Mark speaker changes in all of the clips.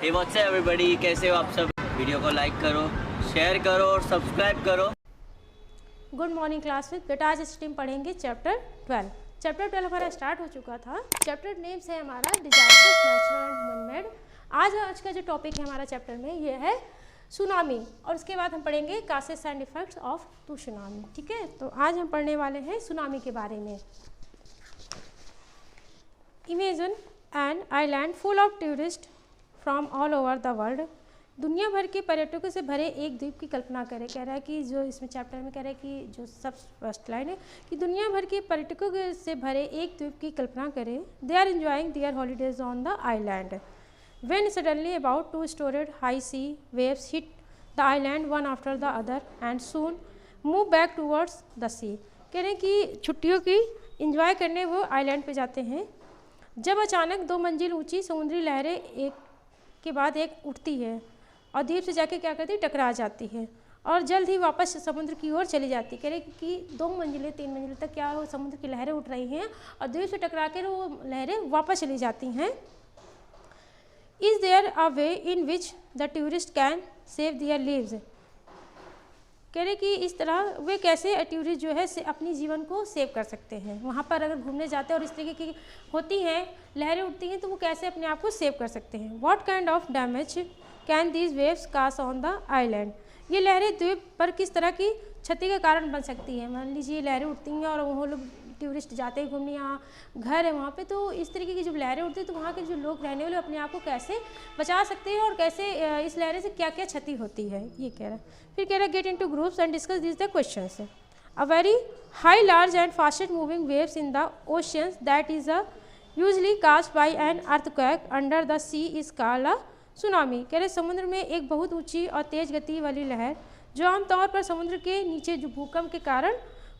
Speaker 1: Hey what's up everybody, कैसे हो आप सब। वीडियो को लाइक करो, शेयर करो और सब्सक्राइब करो।
Speaker 2: गुड मॉर्निंग क्लास में। बेटा आज इस टाइम पढ़ेंगे चैप्टर 12। चैप्टर 12 हमारा स्टार्ट हो चुका था। चैप्टर नेम्स है हमारा disasters, natural and human made. आज का जो टॉपिक है हमारा चैप्टर में ये है सुनामी, और उसके बाद हम पढ़ेंगे causes and effects of to tsunami. ठीक है, तो आज हम पढ़ने वाले हैं सुनामी के बारे में। Imagine an island full of tourist from all over the world. दुनिया भर के पर्यटकों से भरे एक द्वीप की कल्पना करें। कह रहा है कि जो इसमें चैप्टर में कह रहा है कि जो सब फर्स्ट लाइन है कि दुनिया भर के पर्यटकों से भरे एक द्वीप की कल्पना करें। They are enjoying their holidays on the island when suddenly about 2 storied high sea waves hit the island one after the other and soon move back towards the sea। कह रहे हैं कि छुट्टियों की इंजॉय करने वो आइलैंड पे जाते हैं जब अचानक 2 मंजिल ऊंची समुद्री लहरें एक के बाद एक उठती है और द्वीप से जाके क्या करती है, टकरा जाती है और जल्द ही वापस समुद्र की ओर चली जाती है। कह रहे कि 2 मंजिलें 3 मंजिल तक क्या वो समुद्र की लहरें उठ रही हैं और द्वीप से टकरा कर वो लहरें वापस चली जाती हैं। Is there a way in which the tourist can save their lives? कह रहे कि इस तरह वे कैसे टूरिस्ट जो है अपनी जीवन को सेव कर सकते हैं। वहाँ पर अगर घूमने जाते हैं और इस तरीके की होती हैं लहरें उठती हैं तो वो कैसे अपने आप को सेव कर सकते हैं। What kind of damage can these waves cause on the island? ये लहरें द्वीप पर किस तरह की क्षति का कारण बन सकती हैं। मान लीजिए लहरें उठती हैं और वो लोग टूरिस्ट जाते हैं घूमने, यहाँ घर है वहाँ पे, तो इस तरीके की जब लहरें उठती हैं तो वहाँ के जो लोग रहने वाले अपने आप को कैसे बचा सकते हैं और कैसे इस लहरें से क्या क्या क्षति होती है, ये कह रहा है। फिर कह रहा है get into groups and discuss this the questions. A very high large and fastest moving waves in the oceans that is a usually caused by an earthquake under the sea is called a tsunami. कह रहे समुद्र में एक बहुत ऊँची और तेज़ गति वाली लहर जो आमतौर पर समुद्र के नीचे जो भूकंप के कारण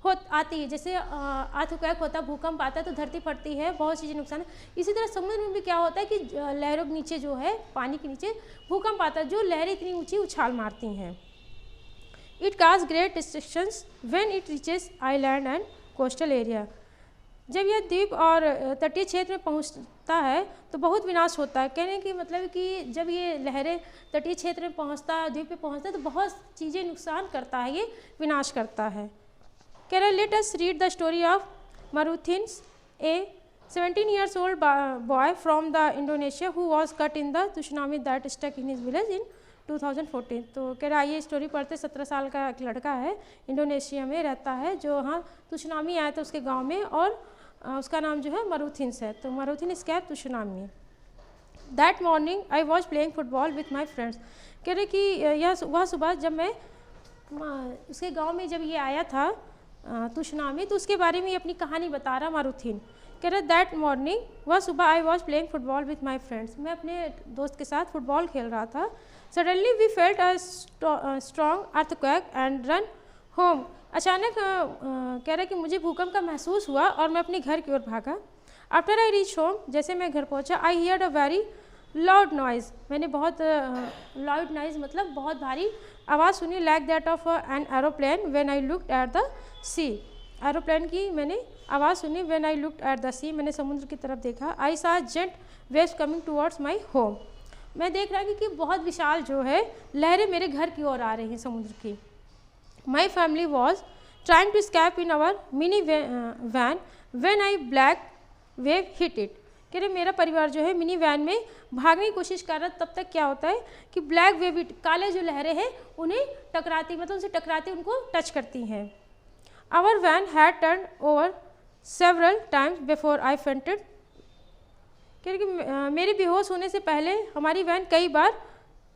Speaker 2: आती है, जैसे अर्थक्वेक होता है, भूकंप आता है तो धरती फटती है, बहुत चीज़ें नुकसान है। इसी तरह समुद्र में भी क्या होता है कि लहरों के नीचे जो है पानी के नीचे भूकंप आता है जो लहरें इतनी ऊंची उछाल मारती हैं। It cause great destructions when it reaches island and coastal area. जब यह द्वीप और तटीय क्षेत्र में पहुंचता है तो बहुत विनाश होता है। कहने की मतलब कि जब ये लहरें तटीय क्षेत्र में पहुंचता है, द्वीप पे पहुंचता है तो बहुत चीज़ें नुकसान करता है, ये विनाश करता है। कह रहे let us read the story of Maruthins, a 17 years old boy from the Indonesia who was caught in the tsunami that struck in his village in 2014। तो कह रहा ये स्टोरी पढ़ते 17 साल का एक लड़का है, इंडोनेशिया में रहता है, जो हाँ तुशनामी आया था उसके गांव में और उसका नाम जो है मरुथिन्स है। तो Maruthin escape tsunami. That morning I was playing football with my friends. कह रहे कि वह सुबह जब मैं उसके गाँव में जब ये आया था तुशनामी तो उसके बारे में ये अपनी कहानी बता रहा मारुथिन। कह रहा दैट मॉर्निंग वह सुबह I was playing football with my friends, मैं अपने दोस्त के साथ फुटबॉल खेल रहा था। Suddenly we felt a strong earthquake and run home. अचानक कह रहा कि मुझे भूकंप का महसूस हुआ और मैं अपने घर की ओर भागा। आफ्टर आई रीच होम, जैसे मैं घर पहुंचा, I heard a very loud noise, मैंने बहुत लाउड नॉइज़ मतलब बहुत भारी आवाज़ सुनी, like that of an aeroplane when I looked at the sea. Aeroplane की मैंने आवाज़ सुनी when I looked at the sea, मैंने समुद्र की तरफ देखा। I saw jet waves coming towards my home, मैं देख रहा कि बहुत विशाल जो है लहरें मेरे घर की ओर आ रही हैं समुद्र की। My family was trying to escape in our mini van when I black wave hit it. कह रहे मेरा परिवार जो है मिनी वैन में भागने की कोशिश कर रहा, तब तक क्या होता है कि ब्लैक वेव काले जो लहरें हैं उन्हें टकराती, मतलब उनसे टकराती उनको टच करती हैं। Our van had turn over several times before I fainted. कह रहे कि मेरे बेहोश होने से पहले हमारी वैन कई बार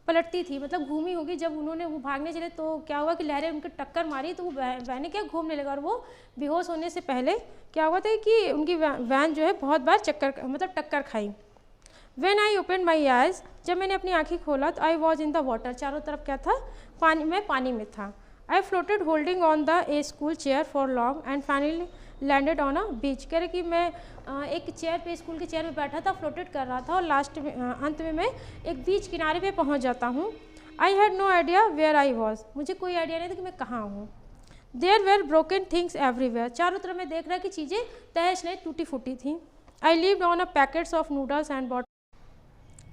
Speaker 2: पलटती थी, मतलब घूमी होगी। जब उन्होंने वो भागने चले तो क्या हुआ कि लहरें उनके टक्कर मारी तो वो वैन क्या घूमने लगा, और वो बेहोश होने से पहले क्या हुआ था कि उनकी वैन जो है बहुत बार टक्कर खाई। When I open my eyes, जब मैंने अपनी आँखें खोला तो I was in the water, चारों तरफ क्या था, पानी में था। I floated holding on the a school chair for long and finally landed on a beach. कह रहे कि मैं एक चेयर पे, स्कूल के चेयर पे बैठा था, फ्लोटेड कर रहा था और लास्ट में अंत में मैं एक बीच किनारे पे पहुंच जाता हूँ। I had no idea where I was, मुझे कोई आइडिया नहीं था कि मैं कहाँ हूँ। There were broken things everywhere, चारों तरफ मैं देख रहा कि चीज़ें तहस नहस टूटी फूटी थी। I lived on a packets of noodles and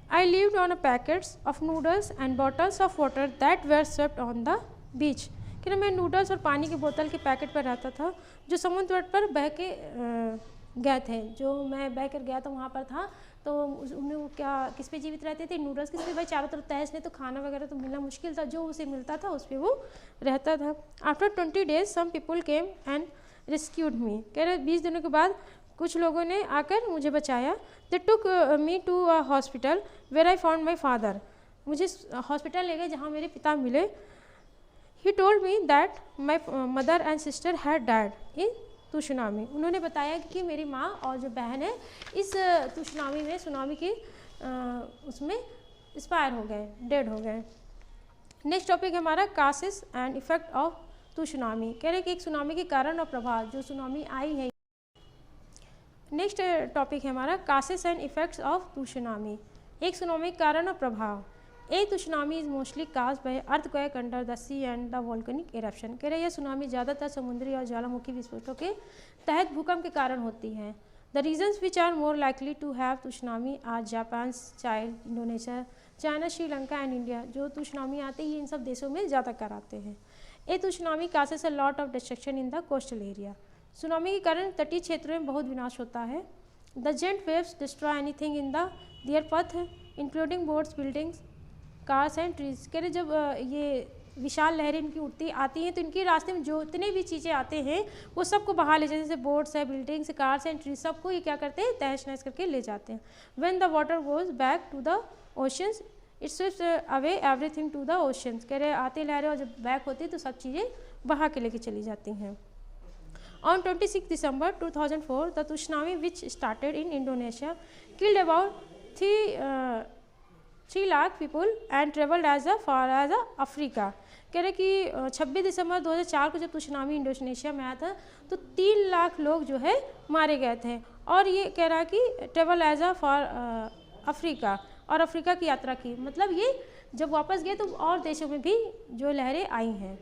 Speaker 2: I lived on a packets of noodles and bottles of water that were swept on the beach. कि मैं नूडल्स और पानी की बोतल के पैकेट पर रहता था जो समुद्र तट पर बह के गए थे। जो मैं बह कर गया था वहाँ पर था, तो उन्हें वो क्या किस पे जीवित रहते थे, नूडल्स किस पे, भाई चारों तरफ तहस नहीं तो खाना वगैरह तो मिलना मुश्किल था, जो उसे मिलता था उस पर वो रहता था। After 20 days some people came and rescued me. कह रहे 20 दिनों के बाद कुछ लोगों ने आकर मुझे बचाया। They took me to a hospital where I found my father. मुझे हॉस्पिटल ले गए जहाँ मेरे पिता मिले। He told me that my mother and sister had died in tsunami. उन्होंने बताया कि मेरी माँ और जो बहन है इस सुनामी में, सुनामी की उसमें एक्सपायर हो गए, डेड हो गए। नेक्स्ट टॉपिक है हमारा causes and effect of tsunami. कह रहे कि एक सुनामी के कारण और प्रभाव, जो सुनामी आई है। नेक्स्ट टॉपिक है हमारा causes and effects of tsunami. एक सुनामी के कारण और प्रभाव। A tsunami is mostly cause by earthquake under the sea and the volcanic eruption. कह रहे यह सुनामी ज़्यादातर समुद्री और ज्वालामुखी विस्फोटों के तहत भूकंप के कारण होती है। The reasons which are more likely to have tsunami are Japan, Chile, Indonesia, China, Sri Lanka and India. जो सुनामी आती है इन सब देशों में ज़्यादा कराते हैं। A tsunami causes a lot of destruction in the coastal area. Tsunami के कारण तटीय क्षेत्रों में बहुत विनाश होता है। The giant waves destroy anything in the their path including boats, buildings, cars and trees. कह रहे जब ये विशाल लहरें इनकी उठती आती हैं तो इनके रास्ते में जो इतने भी चीज़ें आते हैं वो सबको बहा ले जाते हैं, जैसे बोट्स है, बिल्डिंग्स, कार्स एंड ट्रीज, सबको ये क्या करते हैं, तहस नहस करके ले जाते हैं। When the water goes back to the oceans it swifts away everything to the oceans. कह रहे आते लहरें और जब बैक होती है तो सब चीज़ें बहा के लेके चली जाती हैं। On 26 December 2004, the tsunami which started in Indonesia killed about 3 lakh people and traveled as far as Africa. कह रहे कि 26 दिसंबर 2004 को जब सुनामी इंडोनेशिया में आया था तो 3 लाख लोग जो है मारे गए थे, और ये कह रहा है कि ट्रेवल एज फॉर अफ्रीका, और अफ्रीका की यात्रा की। मतलब ये जब वापस गए तो और देशों में भी जो लहरें आई हैं।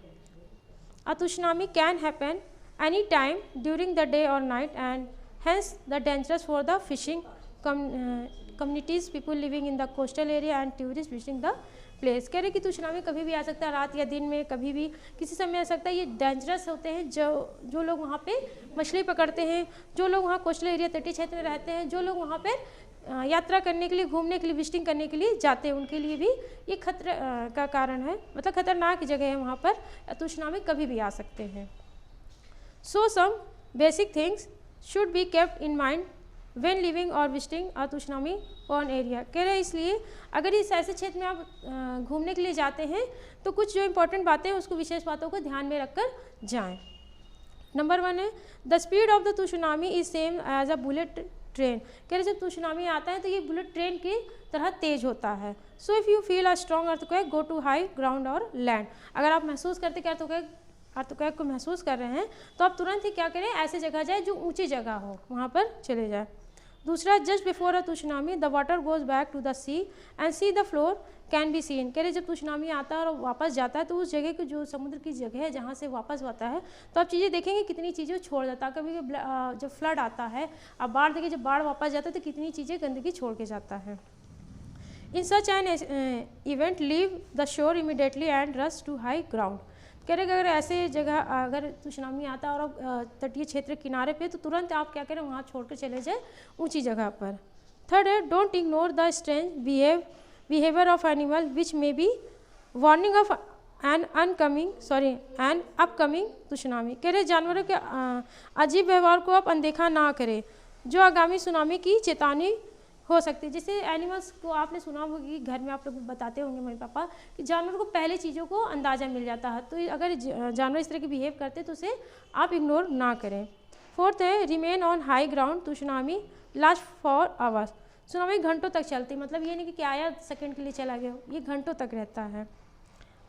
Speaker 2: A tsunami can happen any time during the day और night and hence the dangerous for the fishing communities, people living in the coastal area and tourist visiting the place. कह रहे कि सुनामी कभी भी आ सकता है, रात या दिन में, कभी भी किसी समय आ सकता है। ये डेंजरस होते हैं जो लोग वहाँ पे मछली पकड़ते हैं, जो लोग वहाँ कोस्टल एरिया तटीय क्षेत्र में रहते हैं, जो लोग वहाँ पे यात्रा करने के लिए, घूमने के लिए, विजिटिंग करने के लिए जाते हैं, उनके लिए भी ये खतरे का कारण है, मतलब खतरनाक जगह है वहाँ पर। सुनामी कभी भी आ सकते हैं। So some basic things should be kept in mind when living और visiting a tsunami prone area. कह रहे हैं इसलिए अगर इस ऐसे क्षेत्र में आप घूमने के लिए जाते हैं तो कुछ जो इंपॉर्टेंट बातें हैं उसको, विशेष बातों को ध्यान में रखकर जाएं। नंबर 1 है the speed of the tsunami is same as a bullet train. कह रहे जब सुनामी आता है तो ये बुलेट ट्रेन की तरह तेज होता है। So if you feel a strong earthquake go to high ground और लैंड। अगर आप महसूस करते कि अर्थक्वेक को महसूस कर रहे हैं तो आप तुरंत ही क्या करें, ऐसे जगह जाए जो ऊंची जगह हो, वहाँ पर चले जाए। दूसरा, just before a tsunami the water goes back to the sea and sea the floor can be seen. कह रहे जब सुनामी आता है और वापस जाता है तो उस जगह की, जो समुद्र की जगह है जहाँ से वापस आता है, तो आप चीज़ें देखेंगे कितनी चीज़ें छोड़ जाता है। कभी जब फ्लड आता है, अब बाढ़ देखिए, जब बाढ़ वापस जाता है तो कितनी चीज़ें गंदगी छोड़ के जाता है। In such an event leave the shore immediately and rush to high ground. कह रहे अगर ऐसे जगह, अगर सुनामी आता है और तटीय क्षेत्र किनारे पे, तो तुरंत आप क्या करें, वहाँ छोड़कर चले जाए ऊंची जगह पर। थर्ड है don't ignore the strange behaviour of animal which may be warning of an upcoming tsunami. कह रहे जानवरों के अजीब व्यवहार को आप अनदेखा ना करें जो आगामी सुनामी की चेतावनी हो सकती है। जैसे एनिमल्स को आपने सुना होगा कि घर में आप लोग बताते होंगे मम्मी पापा कि जानवरों को पहले चीज़ों को अंदाज़ा मिल जाता है, तो अगर जानवर इस तरह की बिहेव करते तो उसे आप इग्नोर ना करें। फोर्थ है remain on high ground tsunami last for hours. Tsunami घंटों तक चलती, मतलब ये नहीं कि आया सेकंड के लिए चला गया, ये घंटों तक रहता है।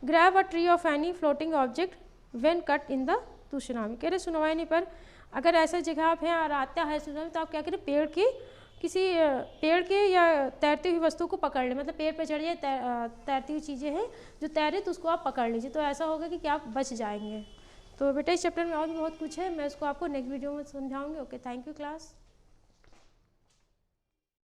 Speaker 2: Grab a tree of any floating object when cut in the tsunami. कह रहे सुनामी पर अगर ऐसा जगह आप हैं और आता है सुनामी तो आप क्या करें, किसी पेड़ के या तैरती हुई वस्तु को पकड़ लें। मतलब पेड़ पे चढ़ जाए, तैरती हुई चीज़ें हैं जो तैरे तो उसको आप पकड़ लीजिए, तो ऐसा होगा कि आप बच जाएंगे। तो बेटा इस चैप्टर में और भी बहुत कुछ है, मैं उसको आपको नेक्स्ट वीडियो में समझाऊंगी। Okay, thank you class.